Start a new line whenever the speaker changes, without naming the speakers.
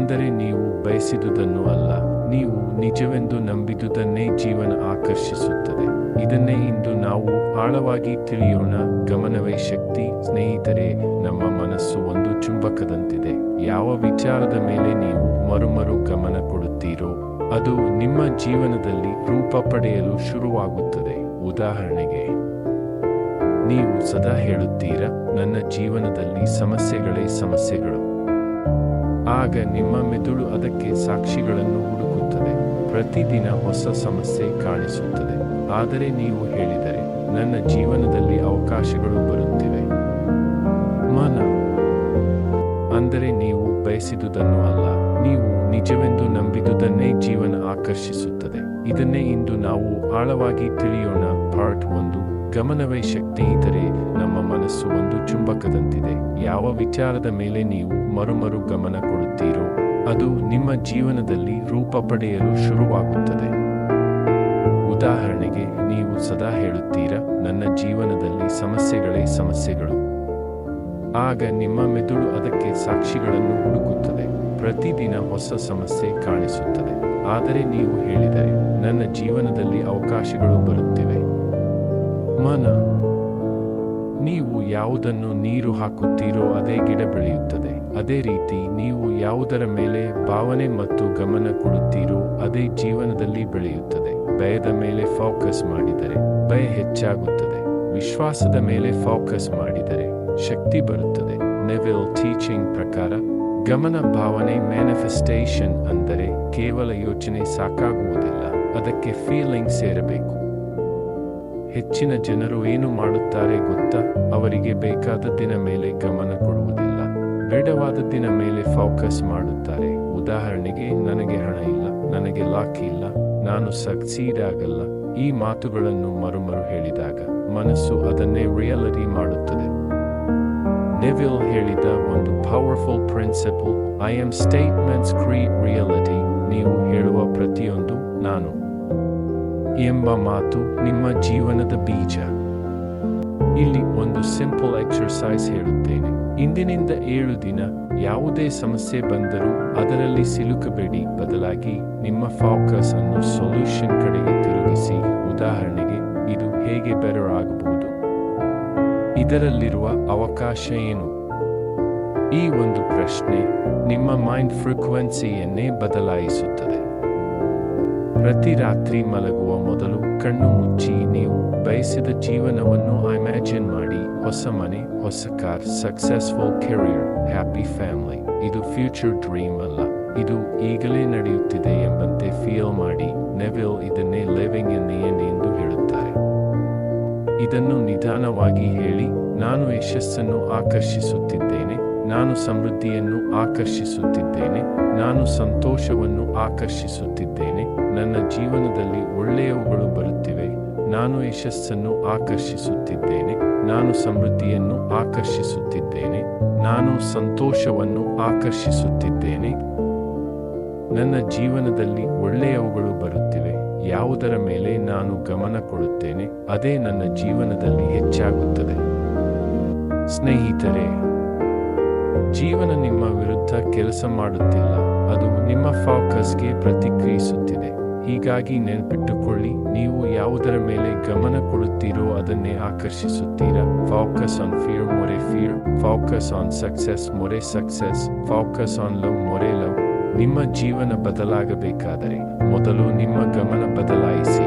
ಅಂದರೆ ನೀವು ಬಯಸಿದುದನ್ನು ಅಲ್ಲ, ನೀವು ನಿಜವೆಂದು ನಂಬಿದುದನ್ನೇ ಜೀವನ ಆಕರ್ಷಿಸುತ್ತದೆ. ಇದನ್ನೇ ಇಂದು ನಾವು ಆಳವಾಗಿ ತಿಳಿಯೋಣ. ಗಮನವೇ ಶಕ್ತಿ. ಸ್ನೇಹಿತರೆ, ನಮ್ಮ ಮನಸ್ಸು ಒಂದು ಚುಂಬಕದಂತಿದೆ. ಯಾವ ವಿಚಾರದ ಮೇಲೆ ನೀವು ಮರುಮರು ಗಮನ ಕೊಡುತ್ತೀರೋ ಅದು ನಿಮ್ಮ ಜೀವನದಲ್ಲಿ ರೂಪ ಪಡೆಯಲು ಶುರುವಾಗುತ್ತದೆ. ಉದಾಹರಣೆಗೆ, ನೀವು ಸದಾ ಹೇಳುತ್ತೀರಾ, ನನ್ನ ಜೀವನದಲ್ಲಿ ಸಮಸ್ಯೆಗಳೇ ಸಮಸ್ಯೆಗಳು. ಆಗ ನಿಮ್ಮ ಮೆದುಳು ಅದಕ್ಕೆ ಸಾಕ್ಷಿಗಳನ್ನು ಹುಡುಕುತ್ತದೆ. ಪ್ರತಿದಿನ ಹೊಸ ಸಮಸ್ಯೆ ಕಾಣಿಸುತ್ತದೆ. ಆದರೆ ನೀವು ಹೇಳಿದರೆ, ನನ್ನ ಜೀವನದಲ್ಲಿ ಅವಕಾಶಗಳು ಬರುತ್ತಿವೆ. ಮನ ಅಂದರೆ ನೀವು ಬಯಸಿದುದನ್ನು ಅಲ್ಲ, ನೀವು ನಿಜವೆಂದು ನಂಬಿದುದನ್ನೇ ಜೀವನ ಆಕರ್ಷಿಸುತ್ತದೆ. ಇದನ್ನೇ ಇಂದು ನಾವು ಆಳವಾಗಿ ತಿಳಿಯೋಣ. ಪಾರ್ಟ್ 1. ಗಮನವೇ ಶಕ್ತಿ. ಸ್ನೇಹಿತರೆ, ನಮ್ಮ ಮನಸ್ಸು ಒಂದು ಚುಂಬಕದಂತಿದೆ. ಯಾವ ವಿಚಾರದ ಮೇಲೆ ನೀವು ಮರುಮರು ಗಮನ ಕೊಡುತ್ತೀರೋ ಅದು ನಿಮ್ಮ ಜೀವನದಲ್ಲಿ ರೂಪ ಪಡೆಯಲು ಶುರುವಾಗುತ್ತದೆ. ಉದಾಹರಣೆಗೆ, ನೀವು ಸದಾ ಹೇಳುತ್ತೀರಾ, ನನ್ನ ಜೀವನದಲ್ಲಿ ಸಮಸ್ಯೆಗಳೇ ಸಮಸ್ಯೆಗಳು. ಆಗ ನಿಮ್ಮ ಮೆದುಳು ಅದಕ್ಕೆ ಸಾಕ್ಷಿಗಳನ್ನು ಹುಡುಕುತ್ತದೆ. ಪ್ರತಿದಿನ ಹೊಸ ಸಮಸ್ಯೆ ಕಾಣಿಸುತ್ತದೆ. ಆದರೆ ನೀವು ಹೇಳಿದರೆ, ನನ್ನ ಜೀವನದಲ್ಲಿ ಅವಕಾಶಗಳು ಬರುತ್ತಿವೆ. ಮನ ನೀವು ಯಾವುದನ್ನು ನೀರು ಹಾಕುತ್ತೀರೋ ಅದೇ ಗಿಡ ಬೆಳೆಯುತ್ತದೆ. ಅದೇ ರೀತಿ ನೀವು ಯಾವುದರ ಮೇಲೆ ಭಾವನೆ ಮತ್ತು ಗಮನ ಕೊಡುತ್ತೀರೋ ಅದೇ ಜೀವನದಲ್ಲಿ ಬೆಳೆಯುತ್ತದೆ. ಭಯದ ಮೇಲೆ ಫೋಕಸ್ ಮಾಡಿದರೆ ಭಯ ಹೆಚ್ಚಾಗುತ್ತದೆ. ವಿಶ್ವಾಸದ ಮೇಲೆ ಫೋಕಸ್ ಮಾಡಿದರೆ ಶಕ್ತಿ ಬರುತ್ತದೆ. ನೆವಿಲ್ ಟೀಚಿಂಗ್ ಪ್ರಕಾರ ಗಮನ ಭಾವನೆ ಮ್ಯಾನಿಫೆಸ್ಟೇಷನ್ ಅಂದರೆ ಕೇವಲ ಯೋಚನೆ ಸಾಕಾಗುವುದಿಲ್ಲ, ಅದಕ್ಕೆ ಫೀಲಿಂಗ್ ಸೇರಬೇಕು. ಹೆಚ್ಚಿನ ಜನರು ಏನು ಮಾಡುತ್ತಾರೆ ಗೊತ್ತಾ? ಅವರಿಗೆ ಬೇಕಾದದ್ದಿನ ಮೇಲೆ ಗಮನ ಕೊಡುವುದಿಲ್ಲ, ಬೇಡವಾದದ್ದಿನ ಮೇಲೆ ಫೋಕಸ್ ಮಾಡುತ್ತಾರೆ. ಉದಾಹರಣೆಗೆ, ನನಗೆ ಹಣ ಇಲ್ಲ, ನನಗೆ ಲಾಕ್ ಇಲ್ಲ, ನಾನು ಸಕ್ಸೀಡ್ ಆಗಲ್ಲ. ಈ ಮಾತುಗಳನ್ನು ಮರುಮರು ಹೇಳಿದಾಗ ಮನಸ್ಸು ಅದನ್ನೇ ರಿಯಾಲಿಟಿ ಮಾಡುತ್ತದೆ. ನೆವಿಲ್ ಹೇಳಿದ ಒಂದು powerful principle, I am statements create reality. ನೀವು ಹೇಳುವ ಪ್ರತಿಯೊಂದು ನಾನು ಎಂಬ ಮಾತು ನಿಮ್ಮ ಜೀವನದ ಬೀಜ. ಇಲ್ಲಿ ಒಂದು ಸಿಂಪಲ್ ಎಕ್ಸರ್ಸೈಸ್ ಹೇಳುತ್ತೇನೆ. ಇಂದಿನಿಂದ 7 ದಿನ ಯಾವುದೇ ಸಮಸ್ಯೆ ಬಂದರೂ ಅದರಲ್ಲಿ ಸಿಲುಕಬೇಡಿ. ಬದಲಾಗಿ ನಿಮ್ಮ ಫೋಕಸ್ ಅನ್ನು ಸೊಲ್ಯೂಷನ್ ಕಡೆಗೆ ತಿರುಗಿಸಿ. ಉದಾಹರಣೆಗೆ, ಇದು ಹೇಗೆ ಬೆಟರ್ ಆಗಬಹುದು? ಇದರಲ್ಲಿರುವ ಅವಕಾಶ ಏನು? ಈ ಒಂದು ಪ್ರಶ್ನೆ ನಿಮ್ಮ ಮೈಂಡ್ ಫ್ರೀಕ್ವೆನ್ಸಿಯನ್ನೇ ಬದಲಾಯಿಸುತ್ತದೆ. ಪ್ರತಿ ರಾತ್ರಿ ಮಲಗುವ ಮೊದಲು ಕಣ್ಣು ಮುಚ್ಚಿ ನೀವು ಬಯಸಿದ ಜೀವನವನ್ನು ಇಮ್ಯಾಜಿನ್ ಮಾಡಿ. ಹೊಸ ಮನೆ, ಹೊಸ car, successful career, happy family. ಇದು ಫ್ಯೂಚರ್ ಡ್ರೀಮ್ ಅಲ್ಲ, ಇದು ಈಗಲೇ ನಡೆಯುತ್ತಿದೆ ಎಂಬಂತೆ ಫೀಲ್ ಮಾಡಿ. ನೆವಿಲ್ ಇದನ್ನೇ ಲಿವಿಂಗ್ ಇನ್ ದಿ ಎಂಡ್ ಎಂದು ಹೇಳುತ್ತಾರೆ. ಇದನ್ನು ನಿಧಾನವಾಗಿ ಹೇಳಿ. ನಾನು ಯಶಸ್ಸನ್ನು ಆಕರ್ಷಿಸುತ್ತಿದ್ದೇನೆ, ನಾನು ಸಮೃದ್ಧಿಯನ್ನು ಆಕರ್ಷಿಸುತ್ತಿದ್ದೇನೆ, ನಾನು ಸಂತೋಷವನ್ನು ಆಕರ್ಷಿಸುತ್ತಿದ್ದೇನೆ, ನನ್ನ ಜೀವನದಲ್ಲಿ ಒಳ್ಳೆಯವುಗಳು ಬರುತ್ತಿವೆ, ನಾನು ಯಶಸ್ಸನ್ನು ಆಕರ್ಷಿಸುತ್ತಿದ್ದೇನೆ, ನಾನು ಸಮೃದ್ಧಿಯನ್ನು ಆಕರ್ಷಿಸುತ್ತಿದ್ದೇನೆ, ನಾನು ಸಂತೋಷವನ್ನು ಆಕರ್ಷಿಸುತ್ತಿದ್ದೇನೆ, ನನ್ನ ಜೀವನದಲ್ಲಿ ಒಳ್ಳೆಯವುಗಳು ಬರುತ್ತಿವೆ. ಯಾವುದರ ಮೇಲೆ ನಾನು ಗಮನ ಕೊಡುತ್ತೇನೆ ಅದೇ ನನ್ನ ಜೀವನದಲ್ಲಿ ಹೆಚ್ಚಾಗುತ್ತದೆ. ಸ್ನೇಹಿತರೆ, ಜೀವನ ನಿಮ್ಮ ವಿರುದ್ಧ ಕೆಲಸ ಮಾಡುತ್ತಿಲ್ಲ, ಅದು ನಿಮ್ಮ ಫೋಕಸ್ಗೆ ಪ್ರತಿಕ್ರಿಯಿಸುತ್ತಿದೆ. ಹೀಗಾಗಿ ನೆನಪಿಟ್ಟುಕೊಳ್ಳಿ, ನೀವು ಯಾವುದರ ಮೇಲೆ ಗಮನ ಕೊಡುತ್ತೀರೋ ಅದನ್ನೇ ಆಕರ್ಷಿಸುತ್ತೀರಾ. ಫೋಕಸ್ ಆನ್ ಫಿಯರ್, ಮೊರೆ ಫಿಯರ್. ಫೋಕಸ್ ಆನ್ ಸಕ್ಸೆಸ್, ಮೊರೆ ಸಕ್ಸೆಸ್. ಫೋಕಸ್ ಆನ್ ಲವ್, ಮೊರೆ ಲವ್. ನಿಮ್ಮ ಜೀವನ ಬದಲಾಗಬೇಕಾದರೆ ಮೊದಲು ನಿಮ್ಮ ಗಮನ ಬದಲಾಯಿಸಿ.